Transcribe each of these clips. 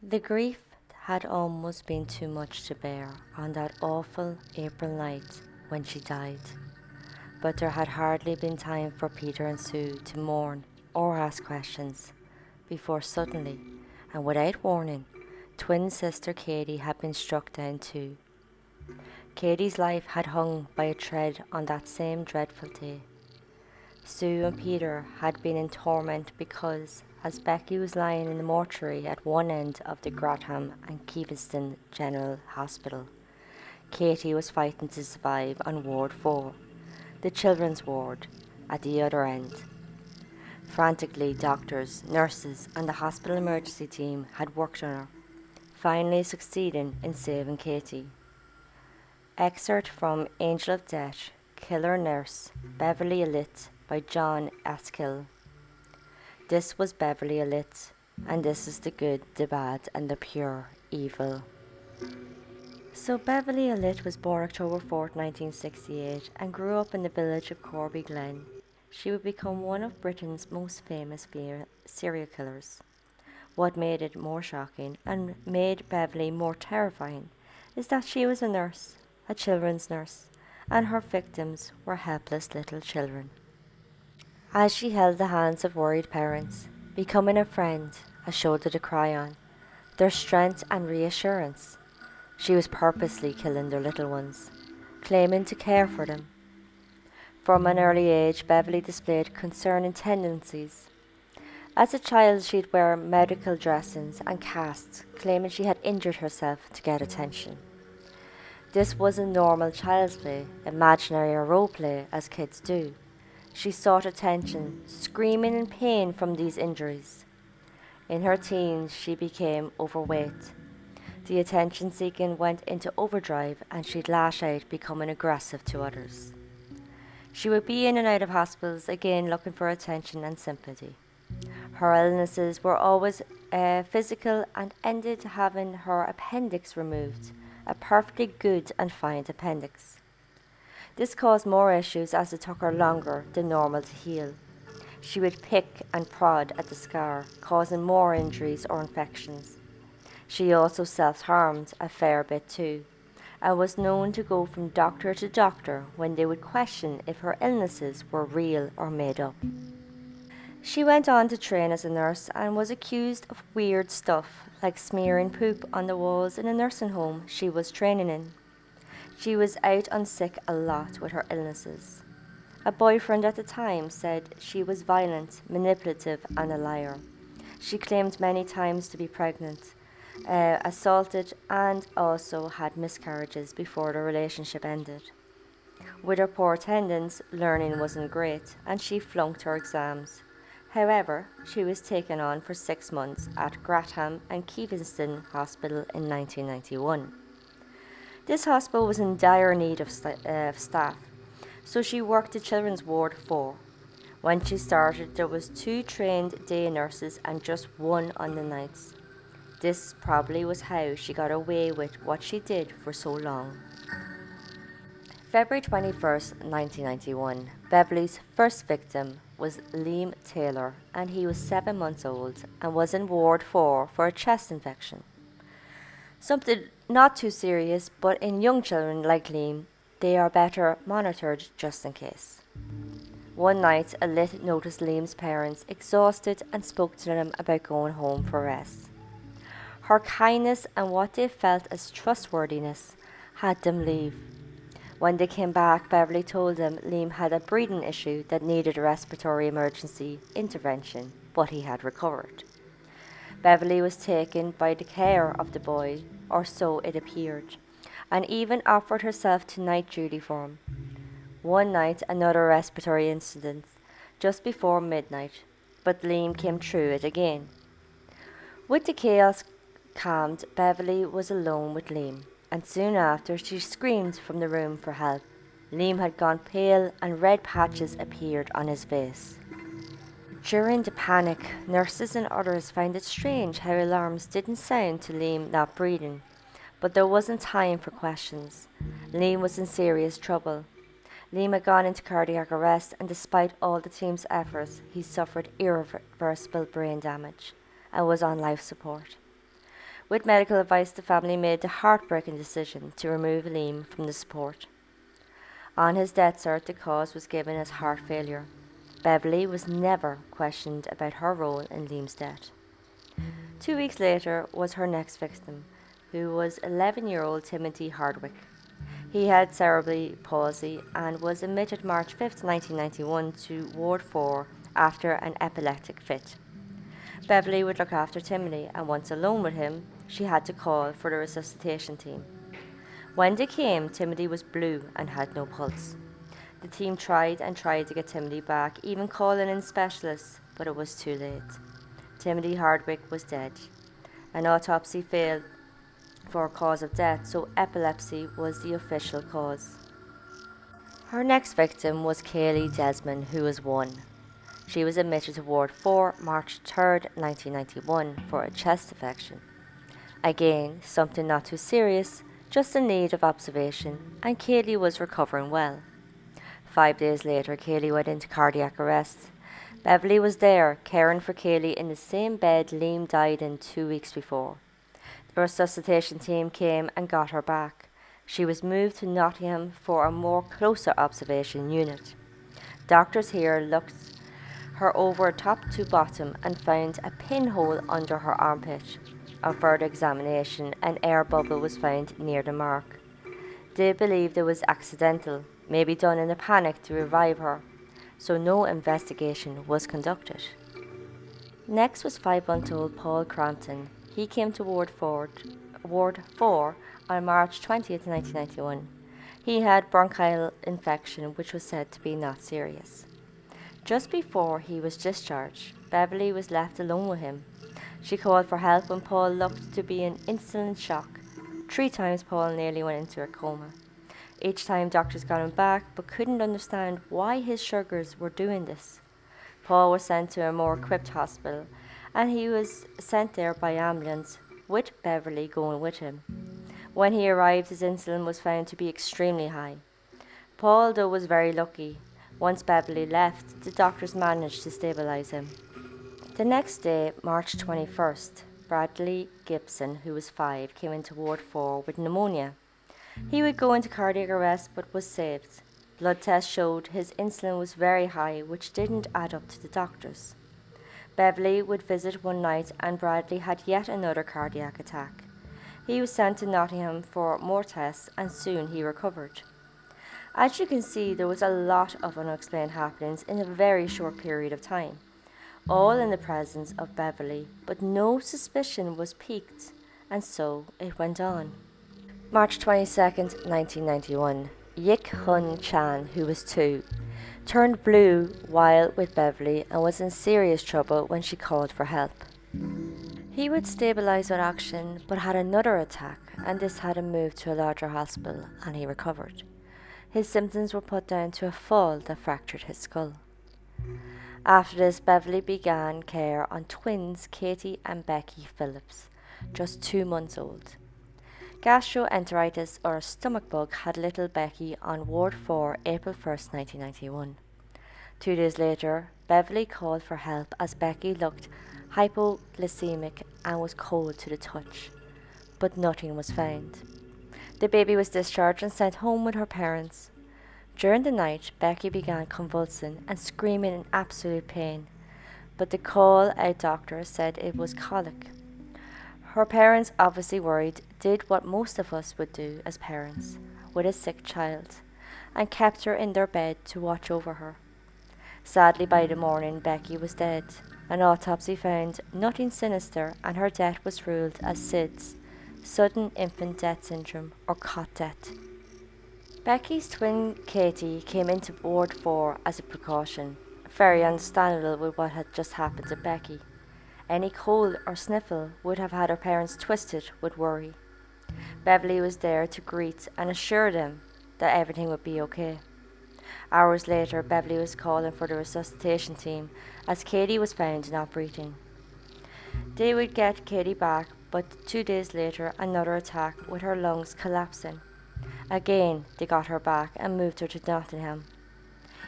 The grief had almost been too much to bear on that awful April night when she died, but there had hardly been time for Peter and Sue to mourn or ask questions before suddenly, and without warning, twin sister Katie had been struck down too. Katie's life had hung by a thread on that same dreadful day. Sue and Peter had been in torment because, as Becky was lying in the mortuary at one end of the Grotham and Keviston General Hospital, Katie was fighting to survive on Ward 4, the children's ward, at the other end. Frantically, doctors, nurses, and the hospital emergency team had worked on her, finally succeeding in saving Katie. Excerpt from Angel of Death, Killer Nurse, Beverley Allit by John Askill. This was Beverley Allit, and this is the good, the bad, and the pure evil. So Beverley Allit was born October 4th, 1968, and grew up in the village of Corby Glen. She would become one of Britain's most famous serial killers. What made it more shocking and made Beverley more terrifying is that she was a nurse, a children's nurse, and her victims were helpless little children. As she held the hands of worried parents, becoming a friend, a shoulder to cry on, their strength and reassurance, she was purposely killing their little ones, claiming to care for them. From an early age, Beverley displayed concerning tendencies. As a child, she'd wear medical dressings and casts, claiming she had injured herself to get attention. This wasn't normal child's play, imaginary or role play, as kids do. She sought attention, screaming in pain from these injuries. In her teens, she became overweight. The attention-seeking went into overdrive and she'd lash out, becoming aggressive to others. She would be in and out of hospitals, again looking for attention and sympathy. Her illnesses were always physical and ended having her appendix removed, a perfectly good and fine appendix. This caused more issues as it took her longer than normal to heal. She would pick and prod at the scar, causing more injuries or infections. She also self-harmed a fair bit too, and was known to go from doctor to doctor when they would question if her illnesses were real or made up. She went on to train as a nurse and was accused of weird stuff, like smearing poop on the walls in a nursing home she was training in. She was out on sick a lot with her illnesses. A boyfriend at the time said she was violent, manipulative, and a liar. She claimed many times to be pregnant, assaulted, and also had miscarriages before the relationship ended. With her poor attendance, learning wasn't great, and she flunked her exams. However, she was taken on for 6 months at Gratham and Keviston Hospital in 1991. This hospital was in dire need of staff, so she worked the children's ward 4. When she started, there was 2 trained day nurses and just 1 on the nights. This probably was how she got away with what she did for so long. February 21st, 1991, Beverley's first victim was Liam Taylor, and he was 7 months old and was in Ward 4 for a chest infection. Something not too serious, but in young children like Liam, they are better monitored just in case. One night, Allit noticed Liam's parents exhausted and spoke to them about going home for rest. Her kindness and what they felt as trustworthiness had them leave. When they came back, Beverley told them Liam had a breathing issue that needed a respiratory emergency intervention, but he had recovered. Beverley was taken by the care of the boy, or so it appeared, and even offered herself to night duty for him. One night, another respiratory incident, just before midnight, but Liam came through it again. With the chaos calmed, Beverley was alone with Liam, and soon after she screamed from the room for help. Liam had gone pale and red patches appeared on his face. During the panic, nurses and others found it strange how alarms didn't sound to Liam not breathing, but there wasn't time for questions. Liam was in serious trouble. Liam had gone into cardiac arrest, and despite all the team's efforts, he suffered irreversible brain damage and was on life support. With medical advice, the family made the heartbreaking decision to remove Liam from the support. On his death cert, the cause was given as heart failure. Beverley was never questioned about her role in Liam's death. 2 weeks later was her next victim, who was 11-year-old Timothy Hardwick. He had cerebral palsy and was admitted March 5, 1991 to Ward 4 after an epileptic fit. Beverley would look after Timothy, and once alone with him, she had to call for the resuscitation team. When they came, Timothy was blue and had no pulse. The team tried and tried to get Timothy back, even calling in specialists, but it was too late. Timothy Hardwick was dead. An autopsy failed for a cause of death, so epilepsy was the official cause. Her next victim was Kaylee Desmond, who was 1. She was admitted to Ward 4 March 3, 1991 for a chest infection. Again, something not too serious, just in need of observation, and Kaylee was recovering well. 5 days later, Kaylee went into cardiac arrest. Beverley was there, caring for Kaylee in the same bed Liam died in 2 weeks before. The resuscitation team came and got her back. She was moved to Nottingham for a more closer observation unit. Doctors here looked her over top to bottom and found a pinhole under her armpit. On further examination, an air bubble was found near the mark. They believed it was accidental, maybe done in a panic to revive her, so no investigation was conducted. Next was 5-month-old Paul Crampton. He came to Ward 4 on March 20, 1991. He had bronchial infection, which was said to be not serious. Just before he was discharged, Beverley was left alone with him. She called for help when Paul looked to be in insulin shock. 3 times Paul nearly went into a coma. Each time doctors got him back but couldn't understand why his sugars were doing this. Paul was sent to a more equipped hospital, and he was sent there by ambulance, with Beverley going with him. When he arrived, his insulin was found to be extremely high. Paul, though, was very lucky. Once Beverley left, the doctors managed to stabilise him. The next day, March 21st, Bradley Gibson, who was 5, came into Ward 4 with pneumonia. He would go into cardiac arrest but was saved. Blood tests showed his insulin was very high, which didn't add up to the doctors. Beverley would visit one night and Bradley had yet another cardiac attack. He was sent to Nottingham for more tests and soon he recovered. As you can see, there was a lot of unexplained happenings in a very short period of time, all in the presence of Beverley, but no suspicion was piqued, and so it went on. March 22nd, 1991, Yik Hun Chan, who was 2, turned blue while with Beverley and was in serious trouble when she called for help. He would stabilise with oxygen but had another attack, and this had him moved to a larger hospital and he recovered. His symptoms were put down to a fall that fractured his skull. After this, Beverley began care on twins Katie and Becky Phillips, just 2 months old. Gastroenteritis or a stomach bug had little Becky on Ward 4 April 1st, 1991. 2 days later, Beverley called for help as Becky looked hypoglycemic and was cold to the touch, but nothing was found. The baby was discharged and sent home with her parents. During the night, Becky began convulsing and screaming in absolute pain, but the call-out doctor said it was colic. Her parents, obviously worried, did what most of us would do as parents with a sick child, and kept her in their bed to watch over her. Sadly, by the morning, Becky was dead. An autopsy found nothing sinister, and her death was ruled as SIDS, Sudden Infant Death Syndrome, or cot death. Becky's twin Katie came into Ward 4 as a precaution, very understandable with what had just happened to Becky. Any cold or sniffle would have had her parents twisted with worry. Beverley was there to greet and assure them that everything would be okay. Hours later, Beverley was calling for the resuscitation team as Katie was found not breathing. They would get Katie back, but 2 days later, another attack with her lungs collapsing. Again, they got her back and moved her to Nottingham.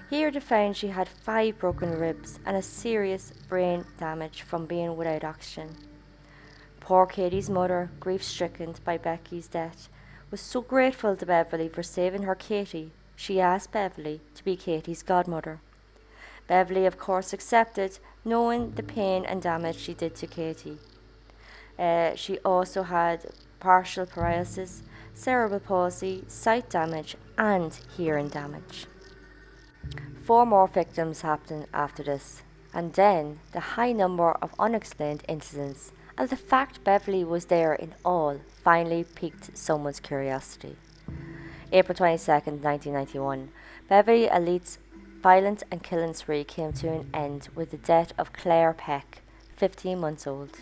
Here they found she had 5 broken ribs and a serious brain damage from being without oxygen. Poor Katie's mother, grief-stricken by Becky's death, was so grateful to Beverley for saving her Katie, she asked Beverley to be Katie's godmother. Beverley, of course, accepted, knowing the pain and damage she did to Katie. She also had partial paralysis, cerebral palsy, sight damage, and hearing damage. 4 more victims happened after this, and then the high number of unexplained incidents and the fact Beverley was there in all finally piqued someone's curiosity. April 22nd, 1991, Beverley Allit's violent and killing spree came to an end with the death of Claire Peck, 15 months old.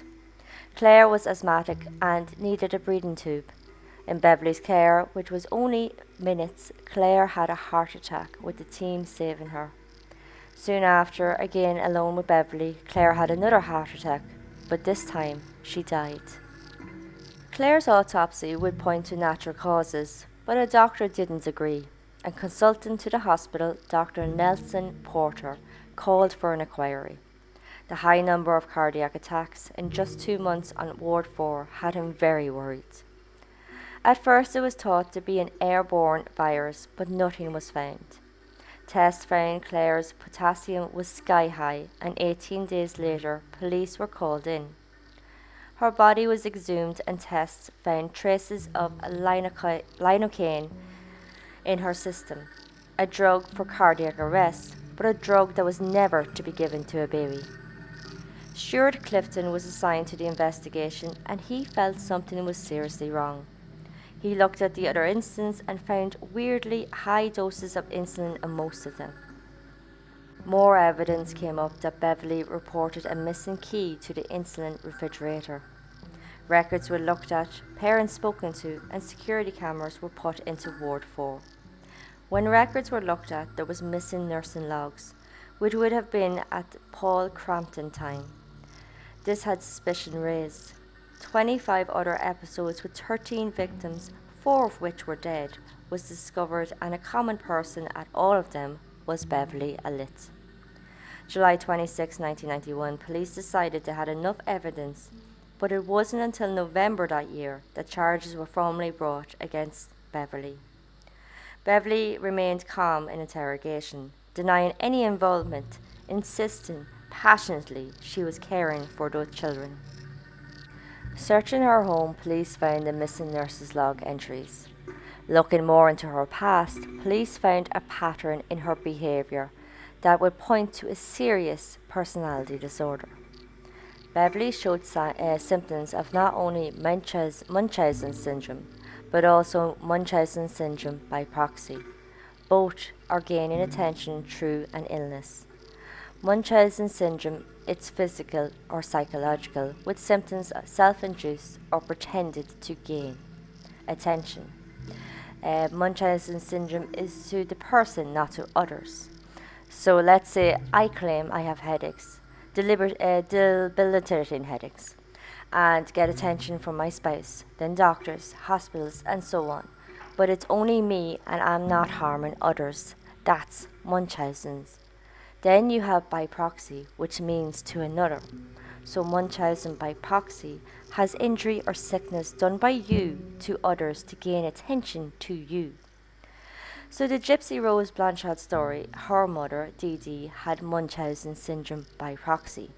Claire was asthmatic and needed a breathing tube. In Beverley's care, which was only minutes, Claire had a heart attack, with the team saving her. Soon after, again alone with Beverley, Claire had another heart attack, but this time she died. Claire's autopsy would point to natural causes, but a doctor didn't agree, and consultant to the hospital, Dr. Nelson Porter, called for an inquiry. The high number of cardiac attacks in just 2 months on Ward 4 had him very worried. At first it was thought to be an airborne virus, but nothing was found. Tests found Claire's potassium was sky high, and 18 days later police were called in. Her body was exhumed and tests found traces of lidocaine in her system, a drug for cardiac arrest, but a drug that was never to be given to a baby. Stuart Clifton was assigned to the investigation, and he felt something was seriously wrong. He looked at the other incidents and found weirdly high doses of insulin in most of them. More evidence came up that Beverley reported a missing key to the insulin refrigerator. Records were looked at, parents spoken to, and security cameras were put into Ward 4. When records were looked at, there was missing nursing logs, which would have been at Paul Crampton time. This had suspicion raised. 25 other episodes with 13 victims, 4 of which were dead, was discovered, and a common person at all of them was Beverley Allit. July 26, 1991, police decided they had enough evidence, but it wasn't until November that year that charges were formally brought against Beverley. Beverley remained calm in interrogation, denying any involvement, insisting passionately she was caring for those children. Searching her home, police found the missing nurse's log entries. Looking more into her past, police found a pattern in her behaviour that would point to a serious personality disorder. Beverley showed symptoms of not only Munchausen syndrome, but also Munchausen syndrome by proxy. Both are gaining attention through an illness. Munchausen syndrome is physical or psychological, with symptoms self-induced or pretended to gain attention. Munchausen syndrome is to the person, not to others. So let's say I claim I have headaches, debilitating headaches, and get attention from my spouse, then doctors, hospitals, and so on. But it's only me, and I'm not harming others. That's Munchausens. Then you have by proxy, which means to another. So Munchausen by proxy has injury or sickness done by you to others to gain attention to you. So the Gypsy Rose Blanchard story, her mother, Dee Dee, had Munchausen syndrome by proxy,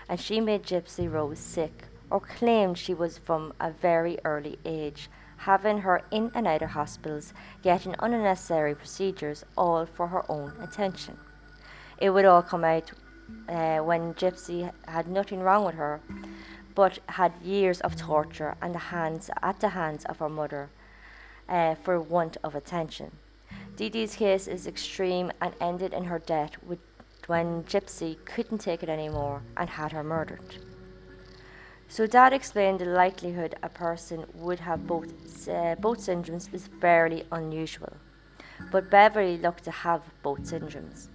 and she made Gypsy Rose sick, or claimed she was from a very early age, having her in and out of hospitals, getting unnecessary procedures, all for her own attention. It would all come out when Gypsy had nothing wrong with her, but had years of torture at the hands of her mother for want of attention. Dee Dee's case is extreme and ended in her death when Gypsy couldn't take it anymore and had her murdered. So that explained the likelihood a person would have both syndromes is fairly unusual, but Beverley looked to have both syndromes.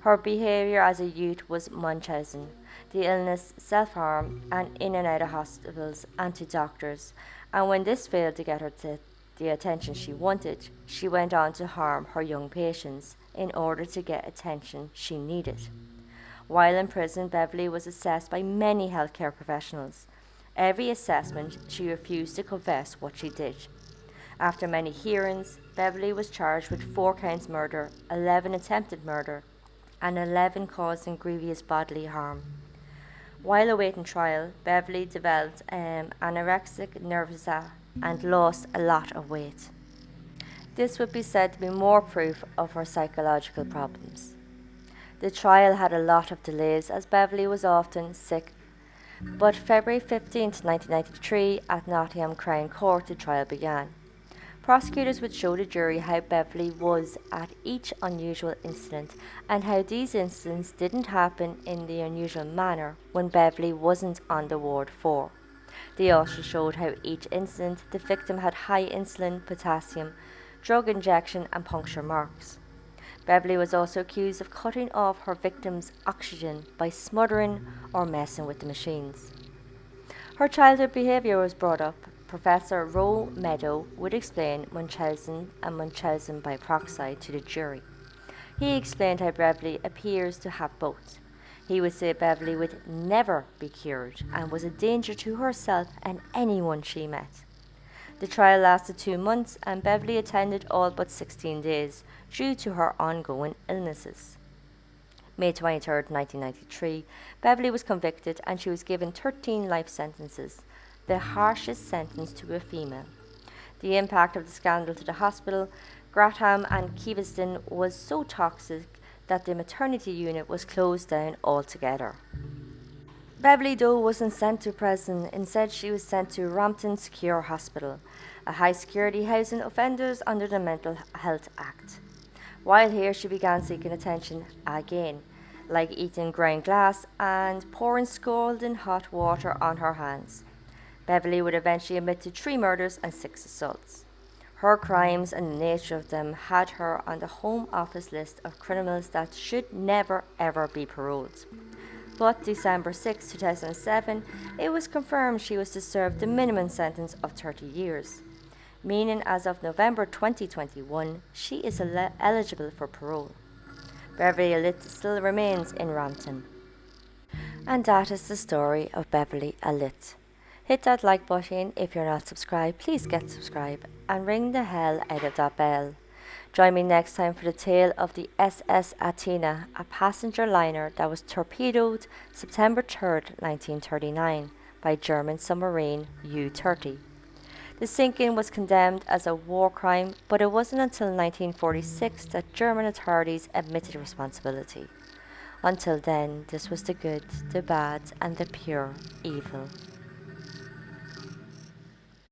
Her behaviour as a youth was Munchausen, the illness, self-harm, and in and out of hospitals and to doctors, and when this failed to get her the attention she wanted, she went on to harm her young patients in order to get attention she needed. While in prison, Beverley was assessed by many healthcare professionals, Every assessment, she refused to confess what she did. After many hearings, Beverley was charged with 4 counts murder, 11 attempted murder, and 11 causing grievous bodily harm. While awaiting trial, Beverley developed anorexic nervosa and lost a lot of weight. This would be said to be more proof of her psychological problems. The trial had a lot of delays as Beverley was often sick, but February 15, 1993, at Nottingham Crown Court, the trial began. Prosecutors would show the jury how Beverley was at each unusual incident and how these incidents didn't happen in the unusual manner when Beverley wasn't on the ward for. They also showed how each incident the victim had high insulin, potassium, drug injection and puncture marks. Beverley was also accused of cutting off her victim's oxygen by smothering or messing with the machines. Her childhood behaviour was brought up. Professor Roe Meadow would explain Munchausen and Munchausen by proxy to the jury. He explained how Beverley appears to have both. He would say Beverley would never be cured and was a danger to herself and anyone she met. The trial lasted 2 months and Beverley attended all but 16 days due to her ongoing illnesses. May 23, 1993, Beverley was convicted and she was given 13 life sentences, the harshest sentence to a female. The impact of the scandal to the hospital, Gratham and Keveston, was so toxic that the maternity unit was closed down altogether. Beverley Doe wasn't sent to prison, instead she was sent to Rompton Secure Hospital, a high-security housing offenders under the Mental Health Act. While here she began seeking attention again, like eating ground glass and pouring scalding hot water on her hands. Beverley would eventually admit to 3 murders and 6 assaults. Her crimes and the nature of them had her on the Home Office list of criminals that should never ever be paroled. But December 6, 2007, it was confirmed she was to serve the minimum sentence of 30 years, meaning as of November 2021, she is eligible for parole. Beverley Allit still remains in Rompton. And that is the story of Beverley Allit. Hit that like button if you're not subscribed, please get subscribed and ring the hell out of that bell. Join me next time for the tale of the SS Athena, a passenger liner that was torpedoed September 3, 1939 by German submarine U-30. The sinking was condemned as a war crime, but it wasn't until 1946 that German authorities admitted responsibility. Until then, this was the good, the bad and the pure evil.